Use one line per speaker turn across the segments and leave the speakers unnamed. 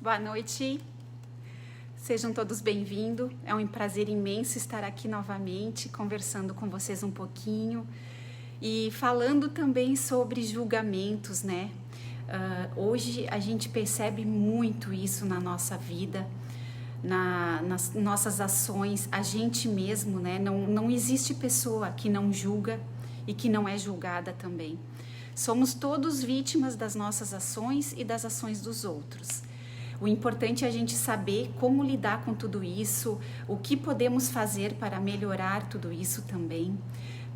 Boa noite, sejam todos bem-vindos. É um prazer imenso estar aqui novamente, conversando com vocês um pouquinho e falando também sobre julgamentos, né? Hoje a gente percebe muito isso na nossa vida, nas nossas ações, a gente mesmo, né? Não existe pessoa que não julga e que não é julgada também. Somos todos vítimas das nossas ações e das ações dos outros. O importante é a gente saber como lidar com tudo isso, o que podemos fazer para melhorar tudo isso também,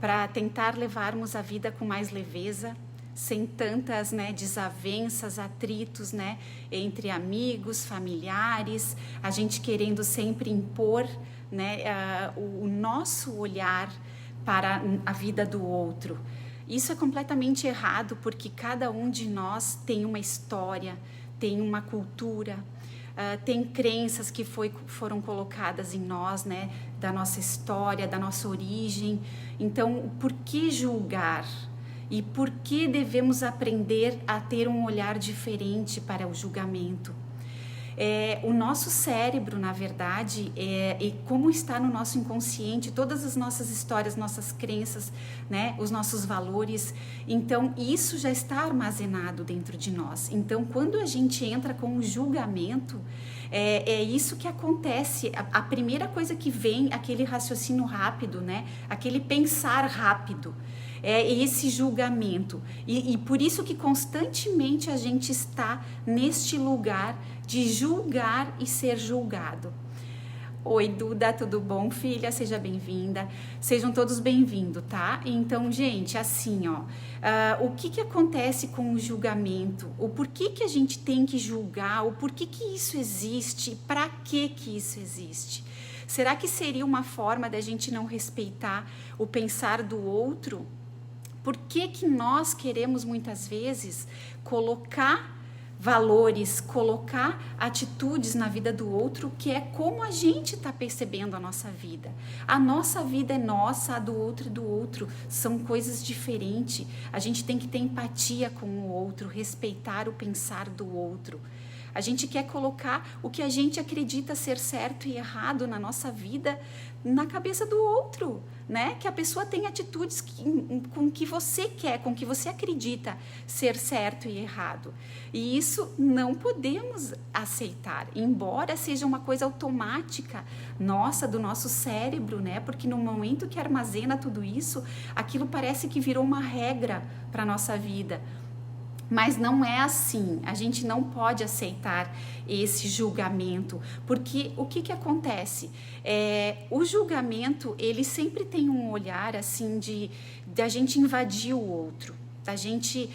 para tentar levarmos a vida com mais leveza, sem tantas, né, desavenças, atritos, né, entre amigos, familiares, a gente querendo sempre impor, né, o nosso olhar para a vida do outro. Isso é completamente errado, porque cada um de nós tem uma história, tem uma cultura, tem crenças que foram colocadas em nós, né, da nossa história, da nossa origem. Então, por que julgar? E por que devemos aprender a ter um olhar diferente para o julgamento? O nosso cérebro, na verdade, e como está no nosso inconsciente, todas as nossas histórias, nossas crenças, né, os nossos valores, então isso já está armazenado dentro de nós. Então, quando a gente entra com o julgamento, é isso que acontece. A primeira coisa que vem, aquele raciocínio rápido, né, aquele pensar rápido, é esse julgamento. E por isso que constantemente a gente está neste lugar de julgar e ser julgado. Oi, Duda, tudo bom, filha? Seja bem-vinda. Sejam todos bem-vindos, tá? Então, gente, assim, o que acontece com o julgamento? O porquê que a gente tem que julgar? O porquê que isso existe? Para que isso existe? Será que seria uma forma da gente não respeitar o pensar do outro? Por que nós queremos muitas vezes colocar valores, colocar atitudes na vida do outro, que é como a gente está percebendo a nossa vida. A nossa vida é nossa, a do outro é do outro. São coisas diferentes. A gente tem que ter empatia com o outro, respeitar o pensar do outro. A gente quer colocar o que a gente acredita ser certo e errado na nossa vida na cabeça do outro, né? Que a pessoa tem atitudes com que você quer, com que você acredita ser certo e errado. E isso não podemos aceitar, embora seja uma coisa automática nossa, do nosso cérebro, né? Porque no momento que armazena tudo isso, aquilo parece que virou uma regra para a nossa vida. Mas não é assim, a gente não pode aceitar esse julgamento, porque o que acontece? O julgamento, ele sempre tem um olhar assim de a gente invadir o outro, da gente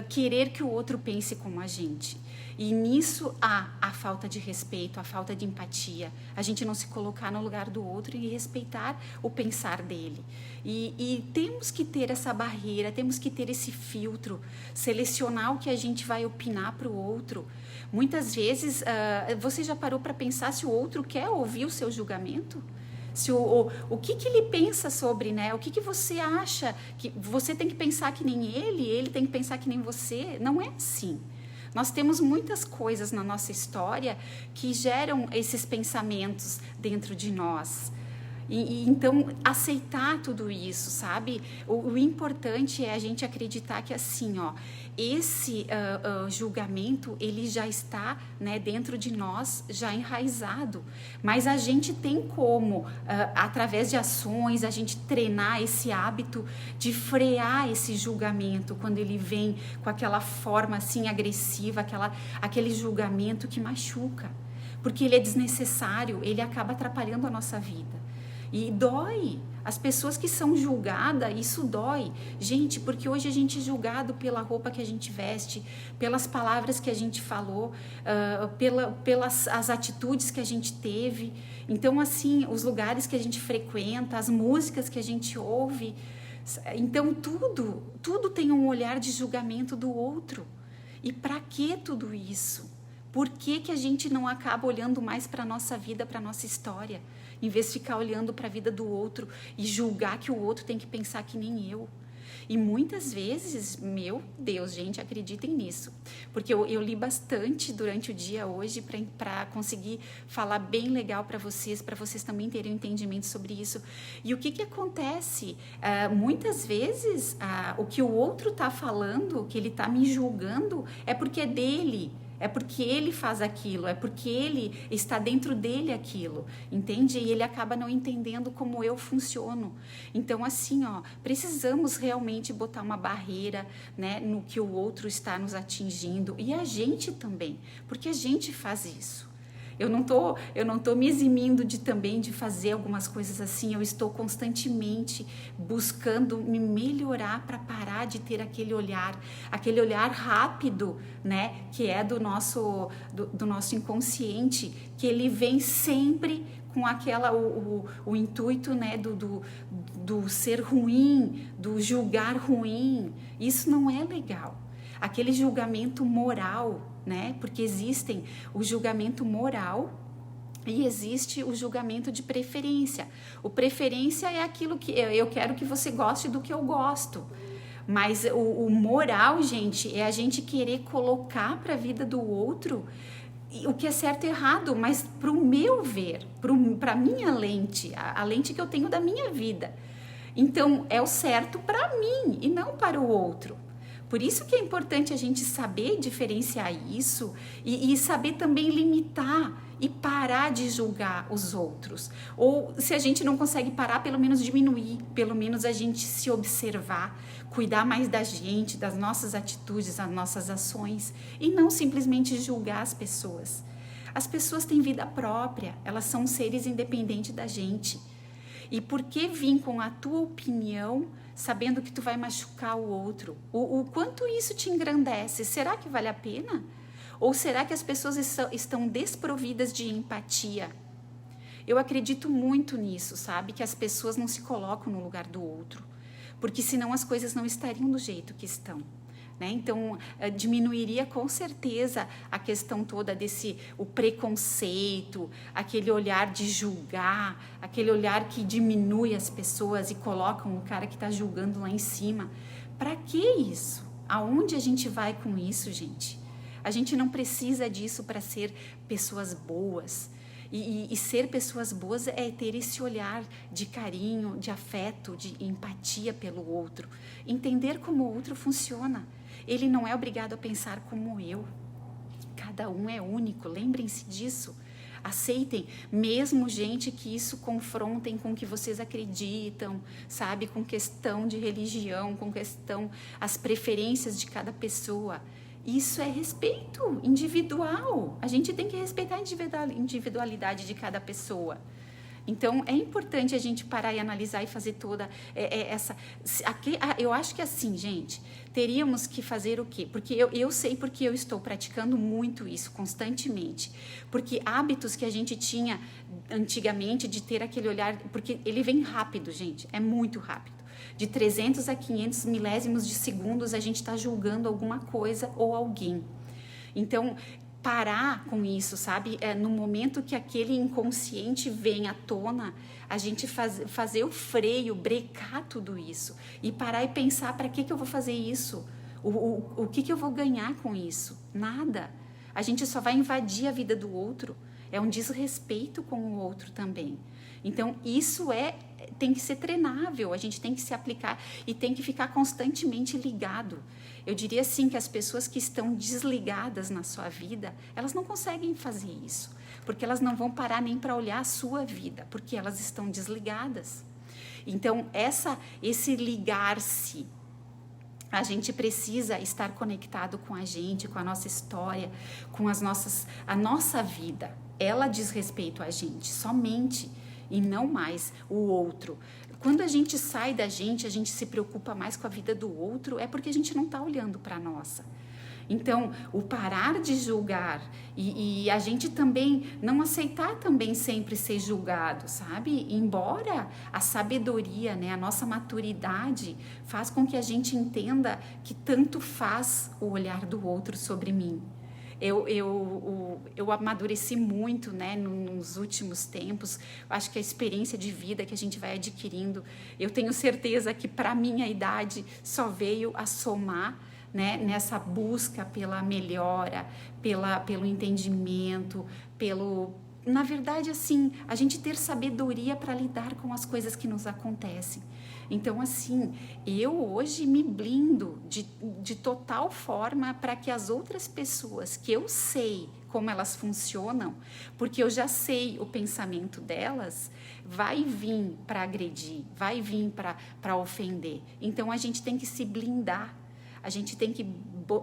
querer que o outro pense como a gente. E nisso há a falta de respeito, a falta de empatia, a gente não se colocar no lugar do outro e respeitar o pensar dele. E temos que ter essa barreira, temos que ter esse filtro, selecionar o que a gente vai opinar para o outro. Muitas vezes, você já parou para pensar se o outro quer ouvir o seu julgamento? Se o que ele pensa sobre, né? O que você acha? Que você tem que pensar que nem ele tem que pensar que nem você? Não é assim. Nós temos muitas coisas na nossa história que geram esses pensamentos dentro de nós. Então, aceitar tudo isso, sabe? O importante é a gente acreditar que assim, esse julgamento, ele já está, né, dentro de nós, já enraizado. Mas a gente tem como, através de ações, a gente treinar esse hábito de frear esse julgamento quando ele vem com aquela forma assim agressiva, aquele julgamento que machuca. Porque ele é desnecessário, ele acaba atrapalhando a nossa vida. E dói. As pessoas que são julgadas, isso dói. Gente, porque hoje a gente é julgado pela roupa que a gente veste, pelas palavras que a gente falou, pelas as atitudes que a gente teve. Então, assim, os lugares que a gente frequenta, as músicas que a gente ouve. Então, tudo tem um olhar de julgamento do outro. E para que tudo isso? Por que a gente não acaba olhando mais para a nossa vida, para a nossa história? Em vez de ficar olhando para a vida do outro e julgar que o outro tem que pensar que nem eu. E muitas vezes, meu Deus, gente, acreditem nisso. Porque eu li bastante durante o dia hoje para conseguir falar bem legal para vocês também terem um entendimento sobre isso. E o que acontece? Muitas vezes, o que o outro está falando, que ele está me julgando, é porque é dele. É porque ele faz aquilo, é porque ele está dentro dele aquilo, entende? E ele acaba não entendendo como eu funciono. Então, assim, precisamos realmente botar uma barreira, né, no que o outro está nos atingindo. E a gente também, porque a gente faz isso. Eu não tô me eximindo também de fazer algumas coisas assim. Eu estou constantemente buscando me melhorar para parar de ter aquele olhar rápido, né? Que é do nosso inconsciente, que ele vem sempre com o intuito, né? Do ser ruim, do julgar ruim. Isso não é legal. Aquele julgamento moral, né? Porque existem o julgamento moral e existe o julgamento de preferência. O preferência é aquilo que eu quero que você goste do que eu gosto. Mas o moral, gente, é a gente querer colocar para a vida do outro o que é certo e errado, mas para o meu ver, para a minha lente, a lente que eu tenho da minha vida. Então, é o certo para mim e não para o outro. Por isso que é importante a gente saber diferenciar isso e saber também limitar e parar de julgar os outros. Ou se a gente não consegue parar, pelo menos diminuir, pelo menos a gente se observar, cuidar mais da gente, das nossas atitudes, das nossas ações e não simplesmente julgar as pessoas. As pessoas têm vida própria, elas são seres independentes da gente. E por que vir com a tua opinião, sabendo que tu vai machucar o outro? O quanto isso te engrandece? Será que vale a pena? Ou será que as pessoas estão desprovidas de empatia? Eu acredito muito nisso, sabe? Que as pessoas não se colocam no lugar do outro. Porque senão as coisas não estariam do jeito que estão. Né? Então, diminuiria com certeza a questão toda o preconceito, aquele olhar de julgar, aquele olhar que diminui as pessoas e colocam o cara que está julgando lá em cima. Para que isso? Aonde a gente vai com isso, gente? A gente não precisa disso para ser pessoas boas. E ser pessoas boas é ter esse olhar de carinho, de afeto, de empatia pelo outro. Entender como o outro funciona. Ele não é obrigado a pensar como eu. Cada um é único, lembrem-se disso. Aceitem, mesmo gente que isso confrontem com o que vocês acreditam, sabe? Com questão de religião, com questão, as preferências de cada pessoa. Isso é respeito individual. A gente tem que respeitar a individualidade de cada pessoa. Então, é importante a gente parar e analisar e fazer toda essa... Eu acho que assim, gente, teríamos que fazer o quê? Porque eu sei porque eu estou praticando muito isso constantemente. Porque hábitos que a gente tinha antigamente de ter aquele olhar... Porque ele vem rápido, gente, é muito rápido. De 300 a 500 milésimos de segundos a gente está julgando alguma coisa ou alguém. Então, parar com isso, sabe? No momento que aquele inconsciente vem à tona, a gente fazer o freio, brecar tudo isso e parar e pensar, para que eu vou fazer isso? O que eu vou ganhar com isso? Nada. A gente só vai invadir a vida do outro. É um desrespeito com o outro também. Então, isso tem que ser treinável, a gente tem que se aplicar e tem que ficar constantemente ligado. Eu diria assim que as pessoas que estão desligadas na sua vida, elas não conseguem fazer isso, porque elas não vão parar nem para olhar a sua vida, porque elas estão desligadas. Então, esse ligar-se, a gente precisa estar conectado com a gente, com a nossa história, com a nossa vida. Ela diz respeito a gente, somente, e não mais o outro. Quando a gente sai da gente, a gente se preocupa mais com a vida do outro, é porque a gente não está olhando para a nossa. Então, o parar de julgar e a gente também não aceitar também sempre ser julgado, sabe? Embora a sabedoria, né, a nossa maturidade faz com que a gente entenda que tanto faz o olhar do outro sobre mim. Eu amadureci muito, né, nos últimos tempos. Acho que a experiência de vida que a gente vai adquirindo, eu tenho certeza que para minha idade só veio a somar, né, nessa busca pela melhora, pelo entendimento, na verdade, assim, a gente ter sabedoria para lidar com as coisas que nos acontecem. Então, assim, eu hoje me blindo de total forma para que as outras pessoas que eu sei como elas funcionam, porque eu já sei o pensamento delas, vai vir para agredir, vai vir para ofender. Então, a gente tem que se blindar, a gente tem que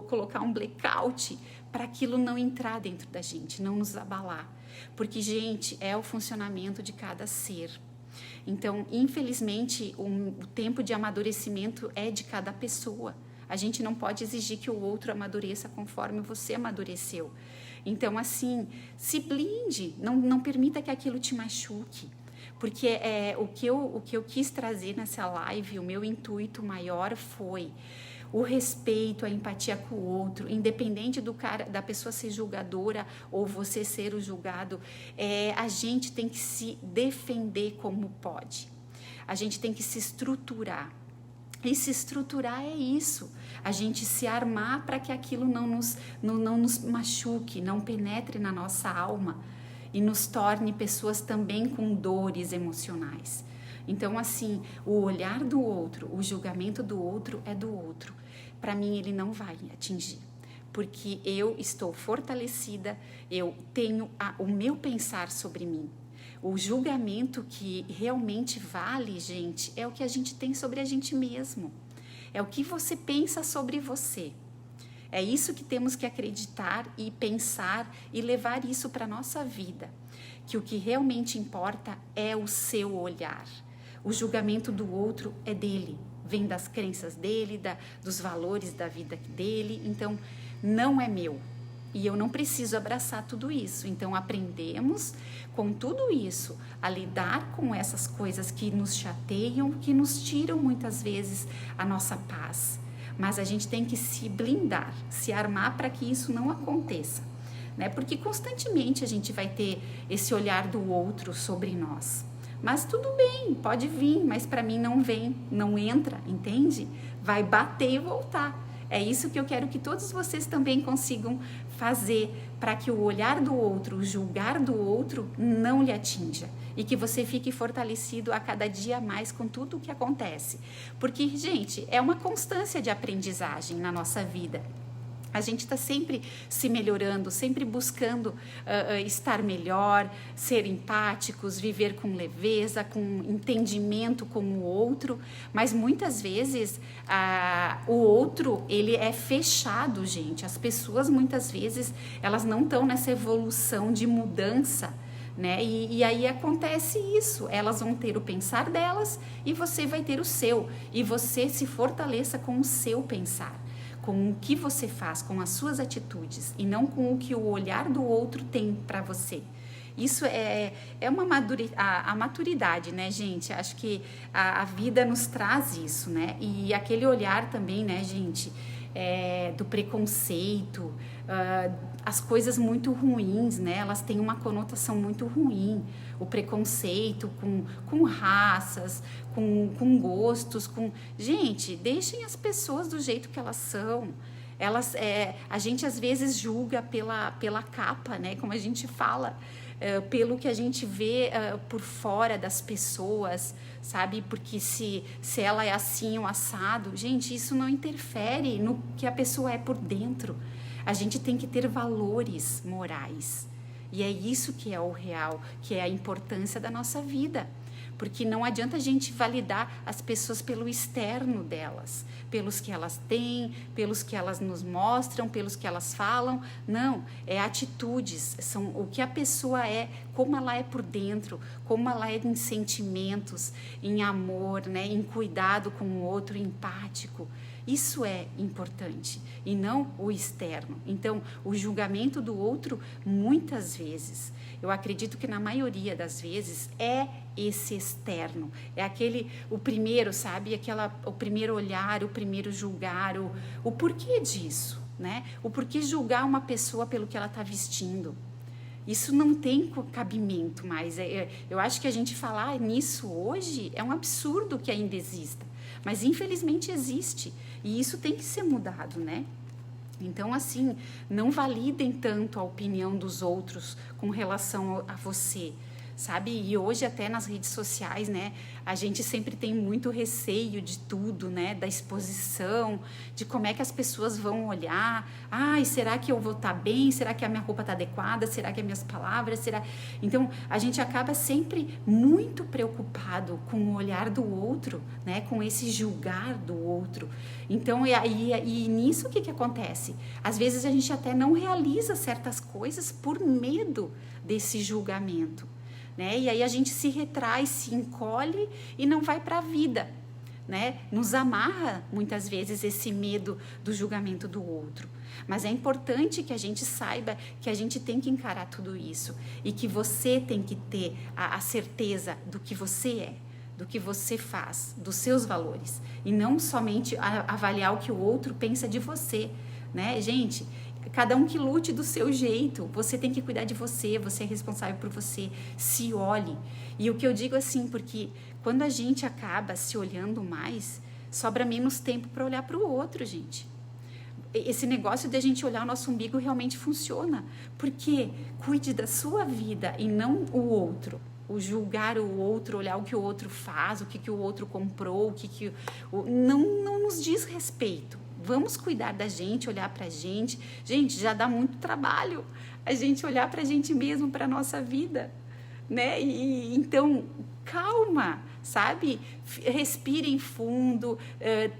colocar um blackout para aquilo não entrar dentro da gente, não nos abalar. Porque, gente, é o funcionamento de cada ser. Então, infelizmente, o tempo de amadurecimento é de cada pessoa. A gente não pode exigir que o outro amadureça conforme você amadureceu. Então, assim, se blinde, não permita que aquilo te machuque. Porque o que eu quis trazer nessa live, o meu intuito maior foi o respeito, a empatia com o outro, independente da pessoa ser julgadora ou você ser o julgado, a gente tem que se defender como pode. A gente tem que se estruturar. E se estruturar é isso, a gente se armar para que aquilo não nos machuque, não penetre na nossa alma e nos torne pessoas também com dores emocionais. Então, assim, o olhar do outro, o julgamento do outro é do outro. Para mim, ele não vai atingir, porque eu estou fortalecida, eu tenho o meu pensar sobre mim. O julgamento que realmente vale, gente, é o que a gente tem sobre a gente mesmo. É o que você pensa sobre você. É isso que temos que acreditar e pensar e levar isso para a nossa vida. Que o que realmente importa é o seu olhar. O julgamento do outro é dele, vem das crenças dele, dos valores da vida dele, então não é meu. E eu não preciso abraçar tudo isso. Então aprendemos com tudo isso a lidar com essas coisas que nos chateiam, que nos tiram muitas vezes a nossa paz. Mas a gente tem que se blindar, se armar para que isso não aconteça, né? Porque constantemente a gente vai ter esse olhar do outro sobre nós. Mas tudo bem, pode vir, mas para mim não vem, não entra, entende? Vai bater e voltar. É isso que eu quero que todos vocês também consigam fazer para que o olhar do outro, o julgar do outro não lhe atinja e que você fique fortalecido a cada dia mais com tudo o que acontece. Porque, gente, é uma constância de aprendizagem na nossa vida. A gente está sempre se melhorando, sempre buscando estar melhor, ser empáticos, viver com leveza, com entendimento com o outro, mas muitas vezes o outro, ele é fechado, gente. As pessoas muitas vezes, elas não estão nessa evolução de mudança, né? E aí acontece isso, elas vão ter o pensar delas e você vai ter o seu, e você se fortaleça com o seu pensar, com o que você faz, com as suas atitudes e não com o que o olhar do outro tem para você. Isso é a maturidade, né, gente? Acho que a vida nos traz isso, né? E aquele olhar também, né, gente, do preconceito, as coisas muito ruins, né? Elas têm uma conotação muito ruim. O preconceito com raças, com gostos, Gente, deixem as pessoas do jeito que elas são. A gente às vezes julga pela capa, né? Como a gente fala, pelo que a gente vê por fora das pessoas, sabe? Porque se ela é assim ou assado, gente, isso não interfere no que a pessoa é por dentro. A gente tem que ter valores morais. E é isso que é o real, que é a importância da nossa vida. Porque não adianta a gente validar as pessoas pelo externo delas, pelos que elas têm, pelos que elas nos mostram, pelos que elas falam. Não, é atitudes, são o que a pessoa é, como ela é por dentro, como ela é em sentimentos, em amor, né, em cuidado com o outro, empático. Isso é importante e não o externo. Então, o julgamento do outro, muitas vezes, eu acredito que na maioria das vezes é esse externo. É o primeiro, sabe? O primeiro olhar, o primeiro julgar, o porquê disso. né? O porquê julgar uma pessoa pelo que ela está vestindo? Isso não tem cabimento mais. Eu acho que a gente falar nisso hoje é um absurdo que ainda exista. Mas infelizmente existe. E isso tem que ser mudado, né? Então, assim, não validem tanto a opinião dos outros com relação a você, sabe? E hoje até nas redes sociais, né, a gente sempre tem muito receio de tudo, né, da exposição, de como é que as pessoas vão olhar. Ai, será que eu vou estar bem? Será que a minha roupa está adequada? Será que as minhas palavras? Será? Então, a gente acaba sempre muito preocupado com o olhar do outro, né, com esse julgar do outro. Então, e nisso o que acontece? Às vezes a gente até não realiza certas coisas por medo desse julgamento, né? E aí a gente se retrai, se encolhe e não vai para a vida, né? Nos amarra muitas vezes esse medo do julgamento do outro. Mas é importante que a gente saiba que a gente tem que encarar tudo isso e que você tem que ter a certeza do que você é, do que você faz, dos seus valores, e não somente avaliar o que o outro pensa de você, né? Gente, cada um que lute do seu jeito, você tem que cuidar de você, você é responsável por você, se olhe. E o que eu digo assim, porque quando a gente acaba se olhando mais, sobra menos tempo para olhar para o outro, gente. Esse negócio de a gente olhar o nosso umbigo realmente funciona, porque cuide da sua vida e não o outro. O julgar o outro, olhar o que o outro faz, o que o outro comprou, não nos diz respeito. Vamos cuidar da gente, olhar pra gente. Gente, já dá muito trabalho a gente olhar pra gente mesmo, pra nossa vida, né? Então, calma, sabe? Respirem fundo,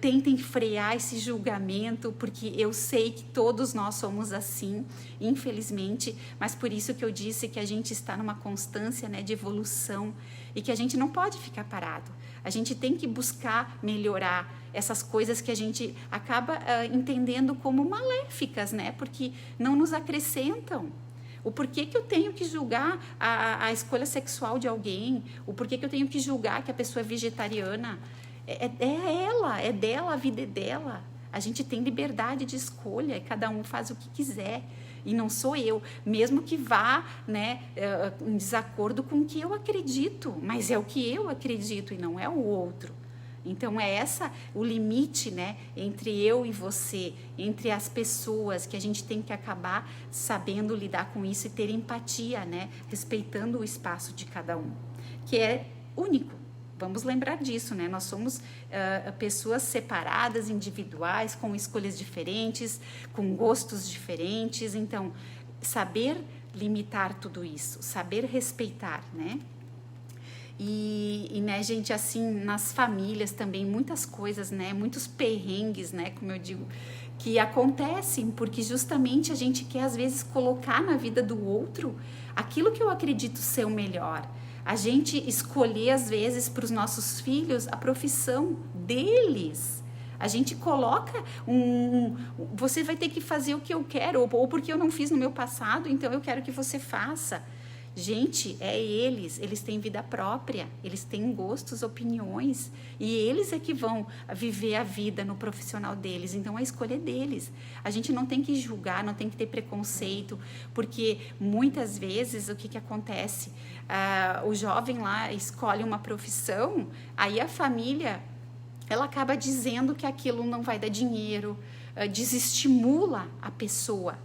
tentem frear esse julgamento, porque eu sei que todos nós somos assim, infelizmente, mas por isso que eu disse que a gente está numa constância, né, de evolução e que a gente não pode ficar parado. A gente tem que buscar melhorar essas coisas que a gente acaba entendendo como maléficas, né? Porque não nos acrescentam. O porquê que eu tenho que julgar a escolha sexual de alguém? O porquê que eu tenho que julgar que a pessoa é vegetariana? É dela, a vida é dela. A gente tem liberdade de escolha, cada um faz o que quiser. E não sou eu, mesmo que vá, né, em desacordo com o que eu acredito, mas é o que eu acredito e não é o outro. Então é o limite, né, entre eu e você, entre as pessoas, que a gente tem que acabar sabendo lidar com isso e ter empatia, né, respeitando o espaço de cada um, que é único. Vamos lembrar disso, né? Nós somos pessoas separadas, individuais, com escolhas diferentes, com gostos diferentes. Então, saber limitar tudo isso, saber respeitar, né? Né, gente, assim, nas famílias também, muitas coisas, né? Muitos perrengues, né? Como eu digo, que acontecem, porque justamente a gente quer, às vezes, colocar na vida do outro aquilo que eu acredito ser o melhor. A gente escolher, às vezes, para os nossos filhos a profissão deles. A gente coloca você vai ter que fazer o que eu quero, ou porque eu não fiz no meu passado, então eu quero que você faça. Gente, eles têm vida própria, eles têm gostos, opiniões, e eles é que vão viver a vida no profissional deles, então a escolha é deles. A gente não tem que julgar, não tem que ter preconceito, porque muitas vezes o que acontece? O jovem lá escolhe uma profissão, aí a família, ela acaba dizendo que aquilo não vai dar dinheiro, desestimula a pessoa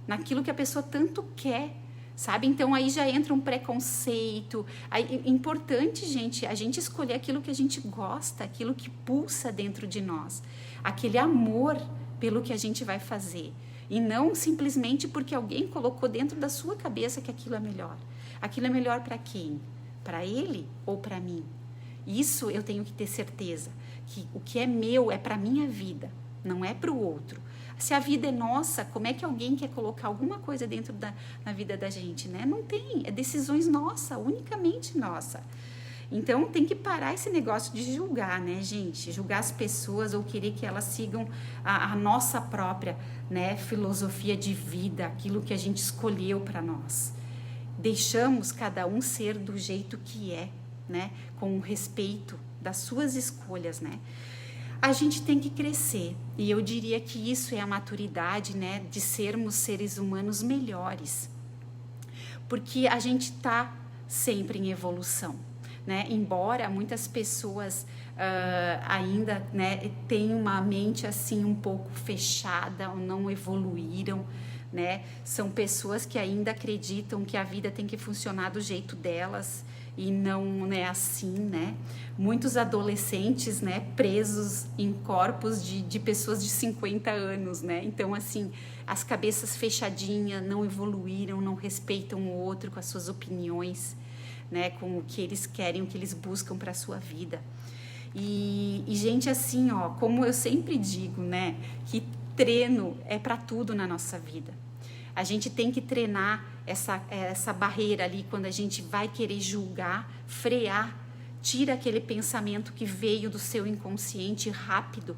naquilo que a pessoa tanto quer. Sabe? Então, aí já entra um preconceito. Aí, importante, gente, a gente escolher aquilo que a gente gosta, aquilo que pulsa dentro de nós. Aquele amor pelo que a gente vai fazer. E não simplesmente porque alguém colocou dentro da sua cabeça que aquilo é melhor. Aquilo é melhor para quem? Para ele ou para mim? Isso eu tenho que ter certeza. Que o que é meu é para a minha vida, não é para o outro. Se a vida é nossa, como é que alguém quer colocar alguma coisa dentro na vida da gente, né? Não tem, é decisões nossas, unicamente nossa. Então, tem que parar esse negócio de julgar, né, gente? Julgar as pessoas ou querer que elas sigam a nossa própria, né, filosofia de vida, aquilo que a gente escolheu para nós. Deixamos cada um ser do jeito que é, né? Com o respeito das suas escolhas, né? a gente tem que crescer. E eu diria que isso é a maturidade, né, de sermos seres humanos melhores. Porque a gente está sempre em evolução, né? Embora muitas pessoas ainda, né, tenham uma mente assim um pouco fechada ou não evoluíram, né? São pessoas que ainda acreditam que a vida tem que funcionar do jeito delas e não é assim, né? Muitos adolescentes, né, presos em corpos de pessoas de 50 anos, né? Então, assim, as cabeças fechadinhas, não evoluíram, não respeitam o outro com as suas opiniões, né, com o que eles querem, o que eles buscam para a sua vida. E, gente, assim, ó, como eu sempre digo, né, que treino é para tudo na nossa vida. A gente tem que treinar essa barreira ali quando a gente vai querer julgar, frear, tira aquele pensamento que veio do seu inconsciente rápido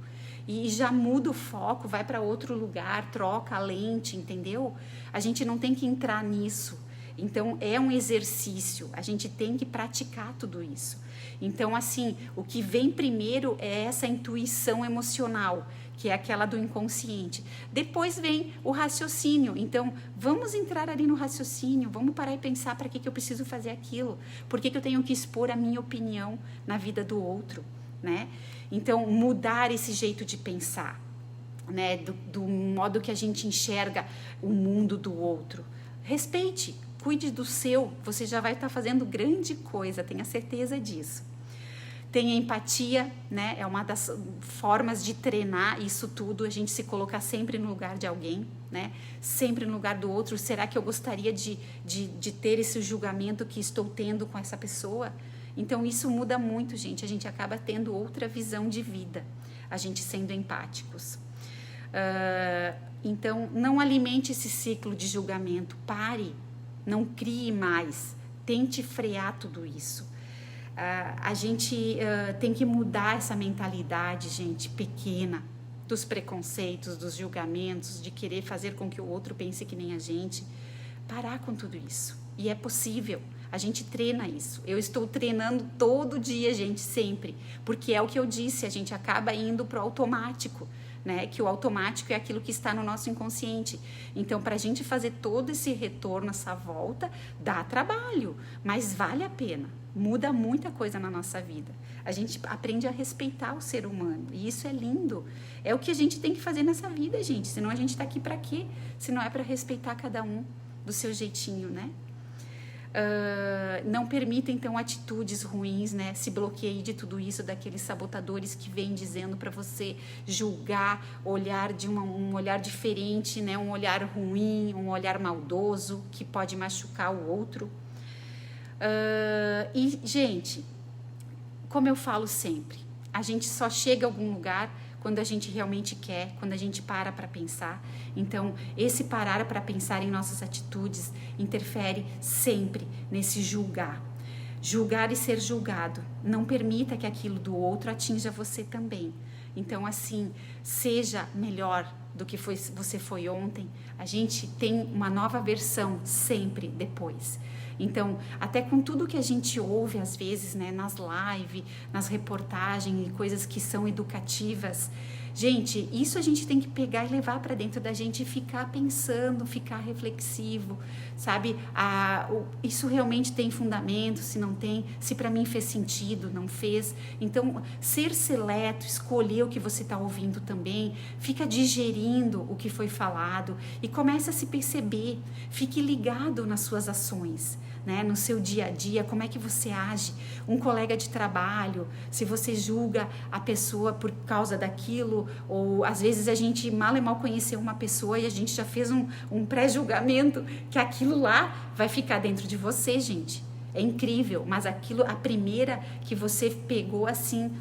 e já muda o foco, vai para outro lugar, troca a lente, entendeu? A gente não tem que entrar nisso. Então, é um exercício, a gente tem que praticar tudo isso. Então, assim, o que vem primeiro é essa intuição emocional, que é aquela do inconsciente. Depois vem o raciocínio. Então, vamos entrar ali no raciocínio, vamos parar e pensar para que eu preciso fazer aquilo, por que eu tenho que expor a minha opinião na vida do outro, né? Então, mudar esse jeito de pensar, né? Do modo que a gente enxerga o mundo do outro. Respeite. Cuide do seu, você já vai estar fazendo grande coisa, tenha certeza disso. Tenha empatia, né? É uma das formas de treinar isso tudo, a gente se colocar sempre no lugar de alguém, né? Sempre no lugar do outro. Será que eu gostaria de ter esse julgamento que estou tendo com essa pessoa? Então, isso muda muito, gente. A gente acaba tendo outra visão de vida, a gente sendo empáticos. Então, não alimente esse ciclo de julgamento, pare. Não crie mais, tente frear tudo isso. A gente tem que mudar essa mentalidade, gente, pequena, dos preconceitos, dos julgamentos, de querer fazer com que o outro pense que nem a gente. Parar com tudo isso. E é possível, a gente treina isso. Eu estou treinando todo dia, gente, sempre. Porque é o que eu disse, a gente acaba indo para o automático. Né, que o automático é aquilo que está no nosso inconsciente. Então, para a gente fazer todo esse retorno, essa volta, dá trabalho, mas vale a pena. Muda muita coisa na nossa vida. A gente aprende a respeitar o ser humano, e isso é lindo. É o que a gente tem que fazer nessa vida, gente. Senão a gente está aqui para quê? Se não é para respeitar cada um do seu jeitinho, né? Não permita, então, atitudes ruins, né? Se bloqueie de tudo isso, daqueles sabotadores que vêm dizendo para você julgar, olhar de um olhar diferente, né? Um olhar ruim, um olhar maldoso, que pode machucar o outro. E, gente, como eu falo sempre, a gente só chega a algum lugar quando a gente realmente quer, quando a gente para pensar. Então, esse parar para pensar em nossas atitudes interfere sempre nesse julgar. Julgar e ser julgado. Não permita que aquilo do outro atinja você também. Então, assim, seja melhor do que você foi ontem. A gente tem uma nova versão sempre depois. Então, até com tudo que a gente ouve às vezes, né, nas lives, nas reportagens e coisas que são educativas, gente, isso a gente tem que pegar e levar para dentro da gente e ficar pensando, ficar reflexivo, sabe? Isso realmente tem fundamento, se não tem, se para mim fez sentido, não fez. Então, ser seleto, escolher o que você está ouvindo também, fica digerindo o que foi falado e comece a se perceber, fique ligado nas suas ações. Né, no seu dia a dia, como é que você age? Um colega de trabalho, se você julga a pessoa por causa daquilo, ou às vezes a gente mal e mal conheceu uma pessoa e a gente já fez um pré-julgamento que aquilo lá vai ficar dentro de você, gente. É incrível, mas aquilo, a primeira que você pegou assim,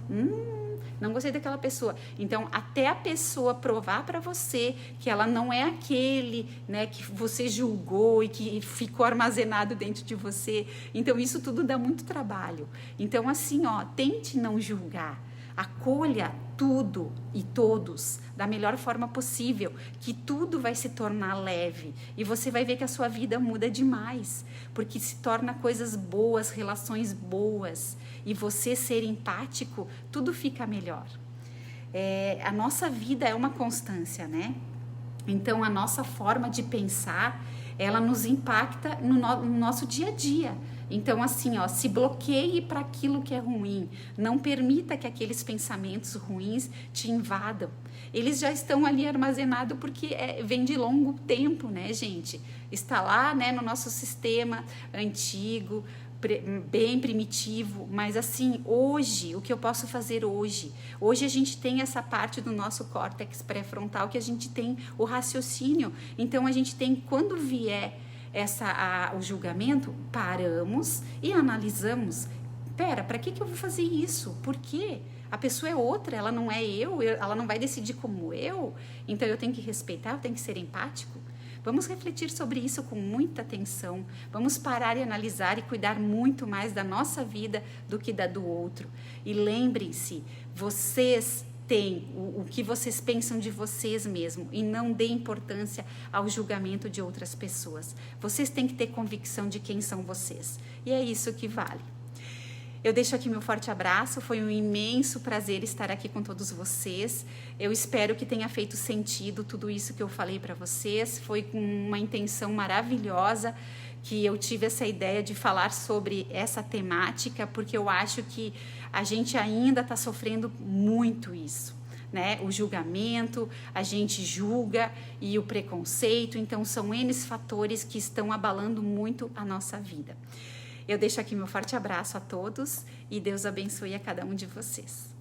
não gostei daquela pessoa. Então, até a pessoa provar para você que ela não é aquele, né, que você julgou e que ficou armazenado dentro de você. Então, isso tudo dá muito trabalho. Então, assim, ó, tente não julgar. Acolha tudo e todos da melhor forma possível, que tudo vai se tornar leve e você vai ver que a sua vida muda demais, porque se torna coisas boas, relações boas, e você ser empático, tudo fica melhor. a nossa vida é uma constância, né? Então, a nossa forma de pensar, ela nos impacta no nosso dia a dia. Então, assim, ó, se bloqueie para aquilo que é ruim. Não permita que aqueles pensamentos ruins te invadam. Eles já estão ali armazenados porque vem de longo tempo, né, gente? Está lá, né, no nosso sistema antigo, bem primitivo, mas assim, hoje, o que eu posso fazer hoje? Hoje a gente tem essa parte do nosso córtex pré-frontal que a gente tem o raciocínio, então a gente tem, quando vier o julgamento, paramos e analisamos. Pera, para que eu vou fazer isso? Por quê? A pessoa é outra, ela não é ela não vai decidir como eu, então eu tenho que respeitar, eu tenho que ser empático. Vamos refletir sobre isso com muita atenção. Vamos parar e analisar e cuidar muito mais da nossa vida do que da do outro. E lembrem-se, vocês têm o que vocês pensam de vocês mesmos e não dê importância ao julgamento de outras pessoas. Vocês têm que ter convicção de quem são vocês. E é isso que vale. Eu deixo aqui meu forte abraço, foi um imenso prazer estar aqui com todos vocês. Eu espero que tenha feito sentido tudo isso que eu falei para vocês. Foi com uma intenção maravilhosa que eu tive essa ideia de falar sobre essa temática, porque eu acho que a gente ainda está sofrendo muito isso, né? O julgamento, a gente julga, e o preconceito, então são N fatores que estão abalando muito a nossa vida. Eu deixo aqui meu forte abraço a todos e Deus abençoe a cada um de vocês.